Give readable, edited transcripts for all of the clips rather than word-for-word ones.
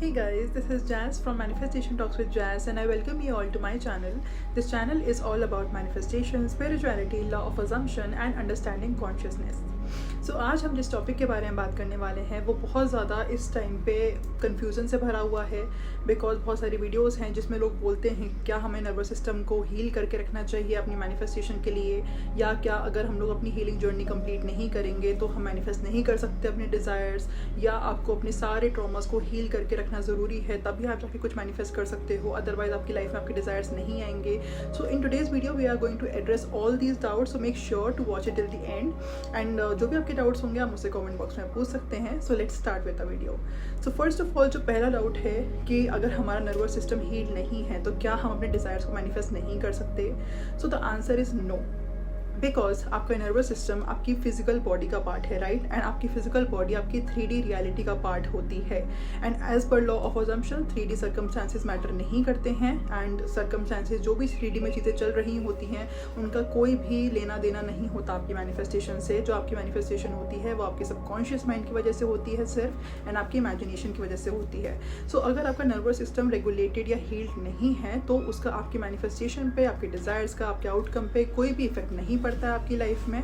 Hey guys, this is Jazz from Manifestation Talks with Jazz and I welcome you all to my channel. This channel is all about manifestation, spirituality, law of assumption and understanding consciousness. So आज हम जिस topic के बारे में बात करने वाले हैं वो बहुत ज़्यादा इस टाइम पे कन्फ्यूज़न से भरा हुआ है बिकॉज बहुत सारी वीडियोस हैं जिसमें लोग बोलते हैं क्या हमें नर्वस सिस्टम को हील करके रखना चाहिए अपनी मैनिफेस्टेशन के लिए, या क्या अगर हम लोग अपनी हीलिंग जर्नी कंप्लीट नहीं करेंगे तो हम मैनिफेस्ट नहीं कर सकते अपने डिज़ायर्स, या आपको अपने सारे ट्रॉमास को हील करके रखना ज़रूरी है तभी आप जाके कुछ मैनिफेस्ट कर सकते हो, अदरवाइज आपकी लाइफ में आपके डिज़ायर्स नहीं आएंगे. So in today's video we are going to address all these doubts, so make sure to watch it till the end and जो भी आपके डाउट्स होंगे आप मुझसे कमेंट बॉक्स में पूछ सकते हैं. So let's start with the video. So first of all जो पहला डाउट है कि अगर हमारा नर्वस सिस्टम हील नहीं है तो क्या हम अपने डिज़ायर्स को मैनिफेस्ट नहीं कर सकते. So the answer is no, because आपका नर्वस सिस्टम आपकी फिजिकल बॉडी का पार्ट है, राइट, एंड आपकी फिजिकल बॉडी आपकी 3D रियलिटी का पार्ट होती है. And as per law of assumption 3D circumstances matter नहीं करते हैं एंड सर्कमस्टांसेस जो भी 3D में चीज़ें चल रही होती हैं उनका कोई भी लेना देना नहीं होता आपकी मैनिफेस्टेशन से. जो आपकी मैनिफेस्टेशन होती है वो आपके सबकॉन्शियस माइंड की वजह से होती है सिर्फ, एंड आपकी इमेजिनेशन की वजह से होती है. सो अगर आपका नर्वस सिस्टम रेगुलेटेड या हील्ड नहीं है तो उसका आपकी मैनिफेस्टेशन पे, आपके डिज़ायर्स का, आपके आउटकम पे कोई भी इफेक्ट नहीं पड़ता है आपकी लाइफ में.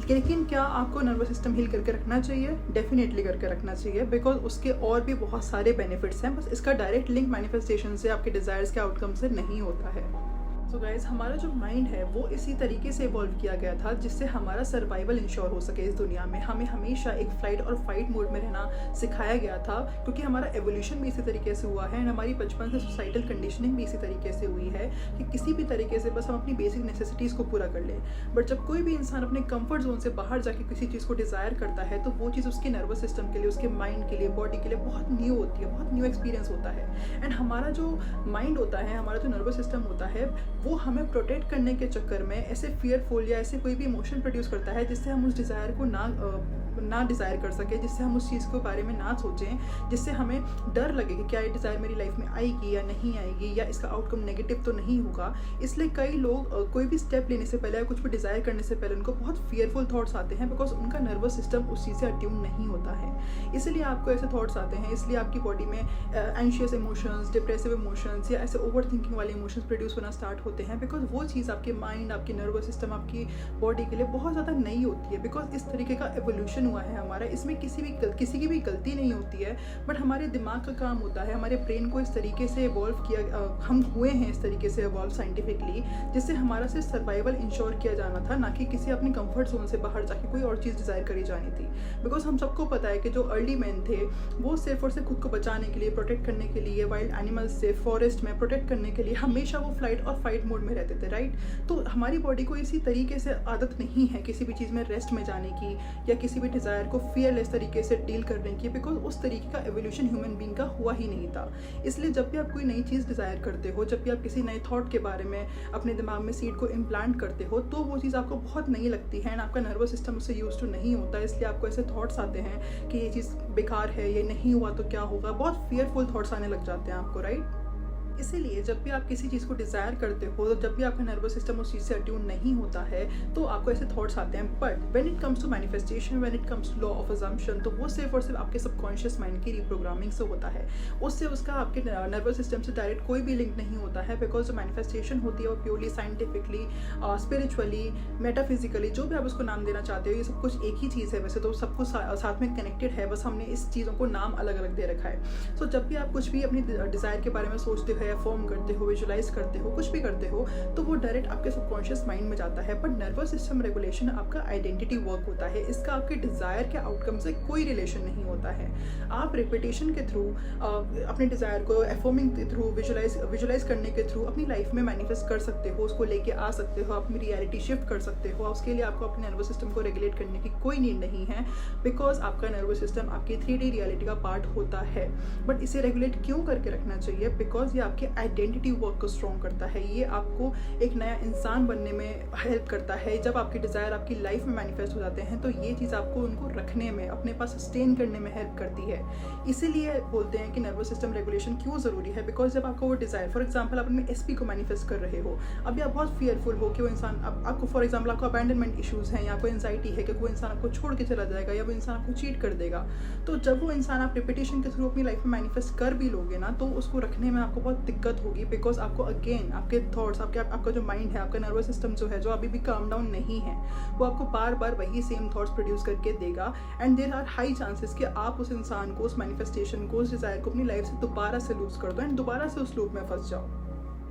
लेकिन क्या आपको नर्वस सिस्टम हील करके रखना चाहिए? डेफिनेटली करके रखना चाहिए बिकॉज उसके और भी बहुत सारे बेनिफिट्स हैं, बस इसका डायरेक्ट लिंक मैनिफेस्टेशन से, आपके डिज़ायर्स के आउटकम से नहीं होता है. सो गाइज हमारा जो माइंड है वो इसी तरीके से इवॉल्व किया गया था जिससे हमारा सर्वाइवल इंश्योर हो सके इस दुनिया में. हमें हमेशा एक फ्लाइट और फाइट मोड में रहना सिखाया गया था क्योंकि हमारा एवोल्यूशन भी इसी तरीके से हुआ है एंड हमारी बचपन से सोसाइटल कंडीशनिंग भी इसी तरीके से हुई है कि किसी भी तरीके से बस हम अपनी बेसिक नेसेसिटीज़ को पूरा कर लें. बट जब कोई भी इंसान अपने कंफर्ट जोन से बाहर जाके किसी चीज़ को डिज़ायर करता है तो वो चीज़ उसके नर्वस सिस्टम के लिए, उसके माइंड के लिए, बॉडी के लिए बहुत न्यू होती है, बहुत न्यू एक्सपीरियंस होता है. एंड हमारा जो माइंड होता है, हमारा जो नर्वस सिस्टम होता है वो हमें प्रोटेक्ट करने के चक्कर में ऐसे फियरफुल या ऐसे कोई भी इमोशन प्रोड्यूस करता है जिससे हम उस डिज़ायर को ना डिज़ायर कर सके, जिससे हम उस चीज़ के बारे में ना सोचें, जिससे हमें डर लगे कि क्या ये डिज़ायर मेरी लाइफ में आएगी या नहीं आएगी, या इसका आउटकम नेगेटिव तो नहीं होगा. इसलिए कई लोग कोई भी स्टेप लेने से पहले या कुछ भी डिज़ायर करने से पहले उनको बहुत फियरफुल थॉट्स आते हैं बिकॉज उनका नर्वस सिस्टम उस चीज़ से अट्यून नहीं होता है. इसलिए आपको ऐसे थॉट्स आते हैं, इसलिए आपकी बॉडी में एंशियस इमोशंस, डिप्रेसिव इमोशंस या ऐसे ओवर थिंकिंग वाले इमोशंस प्रोड्यूस होना स्टार्ट होते हैं बिकॉज वो चीज़ आपके माइंड, आपकी नर्वस सिस्टम, आपकी बॉडी के लिए बहुत ज़्यादा नई होती है. बिकॉज इस तरीके का एवोल्यूशन हुआ है हमारा, इसमें किसी की भी गलती नहीं होती है, बट हमारे दिमाग का काम होता है, हमारे ब्रेन को इस तरीके से इवॉल्व किया, हम हुए हैं इस तरीके से इवॉल्व साइंटिफिकली, जिससे हमारा सिर्फ सर्वाइवल इंश्योर किया जाना था, ना कि किसी अपने कंफर्ट जोन से बाहर जाके कोई और चीज़ डिज़ायर करी जानी थी. बिकॉज हम सबको पता है कि जो अर्ली मैन थे वो सिर्फ और सिर्फ खुद को बचाने के लिए, प्रोटेक्ट करने के लिए, वाइल्ड एनिमल्स से, फॉरेस्ट में प्रोटेक्ट करने के लिए हमेशा वो फ्लाइट और फाइट मोड में रहते थे, राइट. तो हमारी बॉडी को इसी तरीके से आदत नहीं है किसी भी चीज़ में रेस्ट में जाने की या किसी भी डिज़ायर को फियरलेस तरीके से डील करने की, बिकॉज उस तरीके का एवोल्यूशन ह्यूमन बीइंग का हुआ ही नहीं था. इसलिए जब भी आप कोई नई चीज़ डिज़ायर करते हो, जब भी आप किसी नए थॉट के बारे में अपने दिमाग में सीड को इम्प्लांट करते हो तो वो चीज़ आपको बहुत नई लगती है एंड आपका नर्वस सिस्टम उससे यूज टू नहीं होता. इसलिए आपको ऐसे थॉट्स आते हैं कि ये चीज़ बेकार है, ये नहीं हुआ तो क्या होगा, बहुत फियरफुल थॉट्स आने लग जाते हैं आपको, राइट. इसीलिए जब भी आप किसी चीज़ को डिज़ायर करते हो, जब भी आपका नर्वस सिस्टम उस चीज़ से अट्यून नहीं होता है तो आपको ऐसे थॉट्स आते हैं. But when it comes to manifestation, when it comes to law of assumption, तो वो सिर्फ और सिर्फ आपके सबकॉन्शियस माइंड की रिप्रोग्रामिंग से होता है. उससे उसका आपके नर्वस सिस्टम से डायरेक्ट कोई भी लिंक नहीं होता है बिकॉज जो मैनिफेस्टेशन होती है वो प्योरली साइंटिफिकली, स्पिरिचुअली, मेटाफिजिकली, जो भी आप उसको नाम देना चाहते हो, ये सब कुछ एक ही चीज़ है. वैसे तो सब कुछ साथ में कनेक्टेड है, बस हमने इस चीज़ों को नाम अलग अलग दे रखा है. सो जब भी आप कुछ भी अपनी डिज़ायर के बारे में सोचते हो या फॉर्म करते हो, विजुलाइज करते हो, कुछ भी करते हो, तो वो डायरेक्ट आपके सबकॉन्शियस माइंड में जाता है. बट नर्वस सिस्टम रेगुलेशन आपका आइडेंटिटी वर्क होता है, इसका आपके डिज़ायर के आउटकम से कोई रिलेशन नहीं होता है. आप रिपीटेशन के थ्रू, अपने डिज़ायर को एफर्मिंग के थ्रू, विजुलाइज करने के थ्रू अपनी लाइफ में मैनिफेस्ट कर सकते हो, उसको लेके आ सकते हो, अपनी रियलिटी शिफ्ट कर सकते हो. उसके लिए आपको अपने नर्वस सिस्टम को रेगुलेट करने की कोई नीड नहीं है बिकॉज आपका नर्वस सिस्टम आपकी 3D रियलिटी का पार्ट होता है. बट इसे रेगुलेट क्यों करके रखना चाहिए? बिकॉज ये आपके आइडेंटिटी वर्क को स्ट्रॉन्ग करता है, ये आपको एक नया इंसान बनने में हेल्प करता है। जब आपके डिज़ायर आपकी लाइफ में मैनिफेस्ट हो जाते हैं तो ये चीज़ आपको उनको रखने में, अपने पास सस्टेन करने में हेल्प करती है। इसीलिए बोलते हैं कि नर्वस सिस्टम रेगुलेशन क्यों ज़रूरी है, बिकॉज जब आपको वो डिज़ायर, फॉर एग्जाम्पल आप अपने SP को मैनिफेस्ट कर रहे हो, अभी आप बहुत फियरफुल हो कि वो इंसान आपको, फॉर एग्जाम्पल आपको अबैंडनमेंट इशूज़ हैं या कोई एंजाइटी है कि वो इंसान आपको छोड़ के चला जाएगा या वो इंसान आपको चीट कर देगा, तो जब वो इंसान आप रिपीटेशन के थ्रू अपनी लाइफ में मैनिफेस्ट कर भी लोगे ना, तो उसको रखने में आपको बहुत दिक्कत होगी, बिकॉज आपको अगेन आपके थॉट्स, आपका जो माइंड है, आपका नर्वस सिस्टम जो है, जो अभी भी काम डाउन नहीं है, वो आपको बार बार वही सेम थॉट्स प्रोड्यूस करके देगा। And there are high chances कि आप उस इंसान को, उस मैनिफेस्टेशन को, उस डिज़ायर को अपनी लाइफ से दोबारा से लूज कर दो एंड दोबारा से उस लूप में फंस जाओ।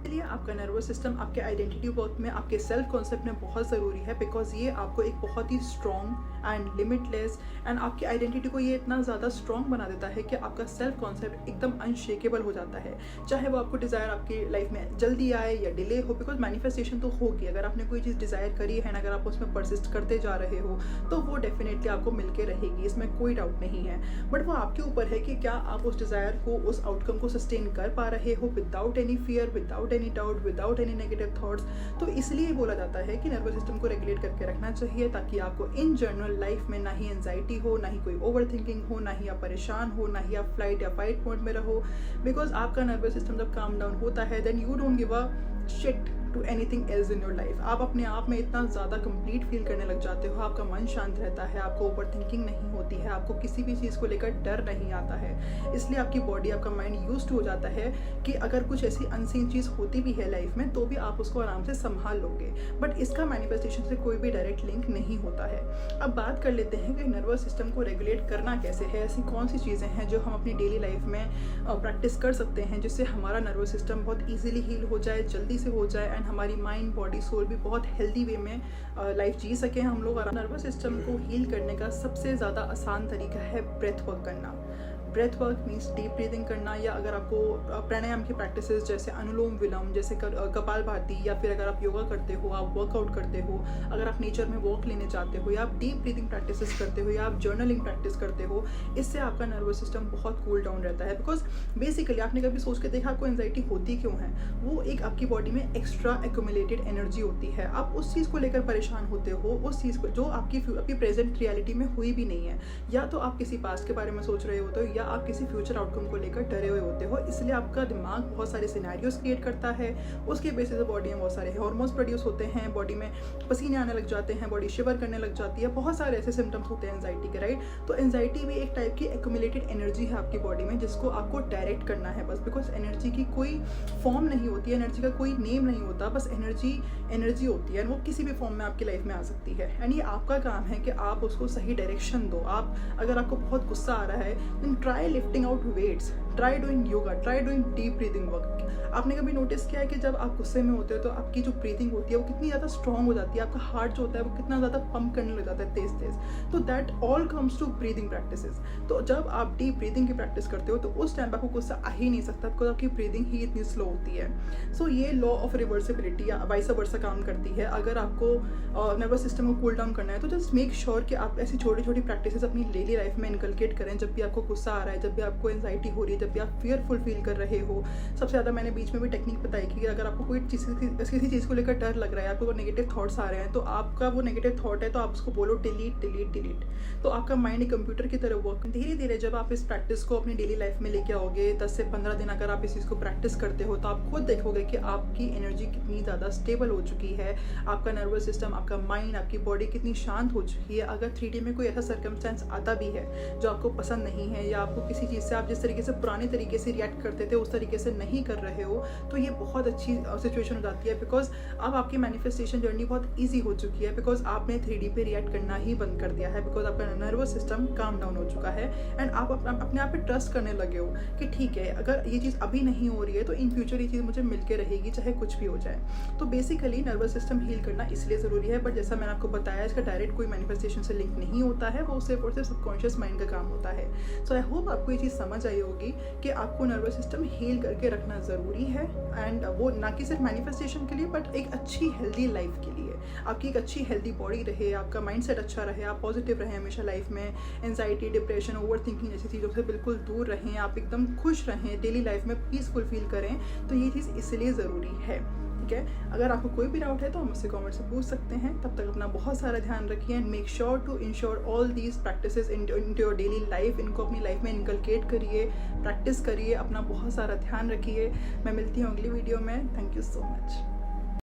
इसलिए आपका नर्वस सिस्टम आपके आइडेंटिटी वर्क में, आपके सेल्फ कॉन्सेप्ट में बहुत ज़रूरी है, बिकॉज ये आपको एक बहुत ही स्ट्रॉन्ग एंड लिमिटलेस एंड आपकी आइडेंटिटी को ये इतना ज़्यादा स्ट्रॉन्ग बना देता है कि आपका सेल्फ कॉन्सेप्ट एकदम अनशेकेबल हो जाता है। चाहे वो आपको डिज़ायर आपकी लाइफ में जल्दी आए या डिले हो, बिकॉज मैनिफेस्टेशन तो होगी। अगर आपने कोई चीज़ डिज़ायर करी है, अगर आप उसमें परसिस्ट करते जा रहे हो तो वो डेफिनेटली आपको मिलके रहेगी, इसमें कोई डाउट नहीं है। बट वो आपके ऊपर है कि क्या आप उस डिज़ायर को, उस आउटकम को सस्टेन कर पा रहे हो without any fear, without any doubt, without any negative thoughts. तो इसलिए बोला जाता है कि नर्वस सिस्टम को रेगुलेट करके रखना चाहिए, ताकि आपको इन जनरल लाइफ में ना ही एंजाइटी हो, ना ही कोई ओवर थिंकिंग हो, ना ही आप परेशान हो, ना ही आप फ्लाइट या फाइट मोड में रहो। बिकॉज आपका नर्वस सिस्टम जब काम डाउन होता है, then you don't give a shit to anything else in your life. आप अपने आप में इतना ज़्यादा कंप्लीट फील करने लग जाते हो, आपका मन शांत रहता है, आपको ओवर थिंकिंग नहीं होती है, आपको किसी भी चीज़ को लेकर डर नहीं आता है। इसलिए आपकी बॉडी, आपका माइंड यूज्ड हो जाता है कि अगर कुछ ऐसी अनसीन चीज़ होती भी है लाइफ में तो भी आप उसको आराम से संभाल लोगे। बट इसका मैनिफेस्टेशन से कोई भी डायरेक्ट लिंक नहीं होता है। अब बात कर लेते हैं कि नर्वस सिस्टम को रेगुलेट करना कैसे है, ऐसी कौन सी चीज़ें हैं जो हम अपनी डेली लाइफ में प्रैक्टिस कर सकते हैं, जिससे हमारा नर्वस सिस्टम बहुत ईजिली हील हो जाए, जल्दी से हो जाए एंड हमारी माइंड, बॉडी, सोल भी बहुत हेल्दी वे में लाइफ जी सके हम लोग। नर्वस सिस्टम को हील करने का सबसे ज़्यादा आसान तरीका है ब्रेथ वर्क करना। Breath work means deep breathing करना, या अगर आपको प्राणायाम की प्रैक्टिसेस जैसे अनुलोम विलोम, जैसे कपालभाति, या फिर अगर आप योगा करते हो, आप वर्कआउट करते हो, अगर आप नेचर में वॉक लेने जाते हो, या आप डीप ब्रीदिंग प्रैक्टिसेस करते हो, या आप जर्नलिंग प्रैक्टिस करते हो, इससे आपका नर्वस सिस्टम बहुत कूल डाउन रहता है। बिकॉज बेसिकली आपने कभी सोच के देखा आपको एंजाइटी होती क्यों है? वो एक आपकी बॉडी में एक्स्ट्रा एक्यूमुलेटेड एनर्जी होती है। आप उस चीज़ को लेकर परेशान होते हो, उस चीज़ को जो आपकी प्रेजेंट रियलिटी में हुई भी नहीं है, या तो आप किसी पास्ट के बारे में सोच रहे होते हो, या आप किसी फ्यूचर आउटकम को लेकर डरे हुए होते हो। इसलिए आपका दिमाग बहुत सारे सिनेरियोस क्रिएट करता है, उसके बेसिस पे बॉडी में बहुत सारे हार्मोन्स प्रोड्यूस होते हैं, बॉडी में पसीने आने लग जाते हैं, बॉडी शिवर करने लग जाती है, बहुत सारे ऐसे सिम्टम्स होते हैं एंजाइटी के, राइट? तो एंजाइटी भी एक टाइप की एक्यूमुलेटेड एनर्जी है आपकी बॉडी में, जिसको आपको डायरेक्ट करना है बस। बिकॉज एनर्जी की कोई फॉर्म नहीं होती है, एनर्जी का कोई नेम नहीं होता, बस एनर्जी होती है, वो किसी भी फॉर्म में आपकी लाइफ में आ सकती है। एंड ये आपका काम है कि आप उसको सही डायरेक्शन दो। आप अगर आपको बहुत गुस्सा आ रहा है, then try lifting out weights, try doing yoga, try doing deep breathing work. आपने कभी नोटिस किया है कि जब आप गुस्से में होते हो तो आपकी जो ब्रीदिंग होती है वो कितनी ज़्यादा स्ट्रॉन्ग हो जाती है, आपका हार्ट जो होता है वो कितना ज़्यादा पंप करने लग जाता है तेज तेज। तो that all comes to breathing practices. तो जब आप डीप ब्रीदिंग की प्रैक्टिस करते हो तो उस टाइम पर आपको गुस्सा आ ही नहीं सकता, बिकॉज आपकी ब्रीदिंग ही इतनी स्लो होती है। सो ये लॉ ऑफ रिवर्सिबिलिटी या वाइस वर्सा काम करती है। अगर आपको नर्वस सिस्टम को कूल डाउन करना है तो जस्ट मेक श्योर कि आप ऐसी छोटी छोटी प्रैक्टिसेस अपनी डेली लाइफ में इनकलकेट करें। जब भी आपको गुस्सा आ रहा है, जब भी आपको एंजाइटी हो रही है, जब भी आप फियरफुल फील कर रहे हो, सबसे ज़्यादा मैंने बीच में भी टेक्निक बताई कि अगर आपको कोई किसी चीज़ को लेकर डर लग रहा है, आपको कोई नेगेटिव थॉट्स आ रहे हैं, तो आपका वो नेगेटिव थॉट है तो आप उसको बोलो डिलीट डिलीट डिलीट। तो आपका माइंड एक कंप्यूटर की तरह वर्क। धीरे धीरे जब आप इस प्रैक्टिस को अपनी डेली लाइफ में लेके आओगे, 10 से 15 दिन अगर आप इस चीज़ को प्रैक्टिस करते हो, तो आप खुद देखोगे कि आपकी एनर्जी कितनी ज़्यादा स्टेबल हो चुकी है, आपका नर्वस सिस्टम, आपका माइंड, आपकी बॉडी कितनी शांत हो चुकी है। अगर 3D में कोई ऐसा सर्कमस्टेंस आता भी है जो आपको पसंद नहीं है, या आपको किसी चीज़ से आप जिस तरीके से पुराने तरीके से रिएक्ट करते थे उस तरीके से नहीं कर रहे हो, तो ये बहुत अच्छी सिचुएशन हो जाती है। बिकॉज अब आपकी मैनिफेस्टेशन जर्नी बहुत ईजी हो चुकी है, बिकॉज आपने 3D पे रिएक्ट करना ही बंद कर दिया है, बिकॉज आपका नर्वस सिस्टम काम डाउन हो चुका है एंड आप अपने आप पे ट्रस्ट करने लगे हो कि ठीक है, अगर ये चीज़ अभी नहीं हो रही है तो इन फ्यूचर ये चीज़ मुझे मिलके रहेगी, चाहे कुछ भी हो जाए। तो बेसिकली नर्वस सिस्टम हील करना इसलिए ज़रूरी है, बट जैसा मैंने आपको बताया इसका डायरेक्ट कोई मैनिफेस्टेशन से लिंक नहीं होता है, वो सिर्फ और सिर्फ सबकॉन्शियस माइंड का काम होता है। सो आई होप आपको ये चीज़ समझ आई होगी कि आपको नर्वस सिस्टम हील करके रखना ज़रूरी है, एंड वो ना कि सिर्फ मैनिफेस्टेशन के लिए बट एक अच्छी हेल्दी लाइफ के लिए। आपकी एक अच्छी हेल्दी बॉडी रहे, आपका माइंडसेट अच्छा रहे, आप पॉजिटिव रहें हमेशा लाइफ में, एंजाइटी, डिप्रेशन, ओवर थिंकिंग जैसी चीज़ों से बिल्कुल दूर रहें, आप एकदम खुश रहें, डेली लाइफ में पीसफुल फील करें, तो ये चीज़ इसलिए ज़रूरी है। ठीक है, अगर आपको कोई भी डाउट है तो हम मुझसे कमेंट से पूछ सकते हैं। तब तक अपना बहुत सारा ध्यान रखिए and make sure to ensure all these practices in your daily life. इनको अपनी लाइफ में इनकलकेट करिए, प्रैक्टिस करिए, अपना बहुत सारा ध्यान रखिए। मैं मिलती हूँ अगली वीडियो में। Thank you so much.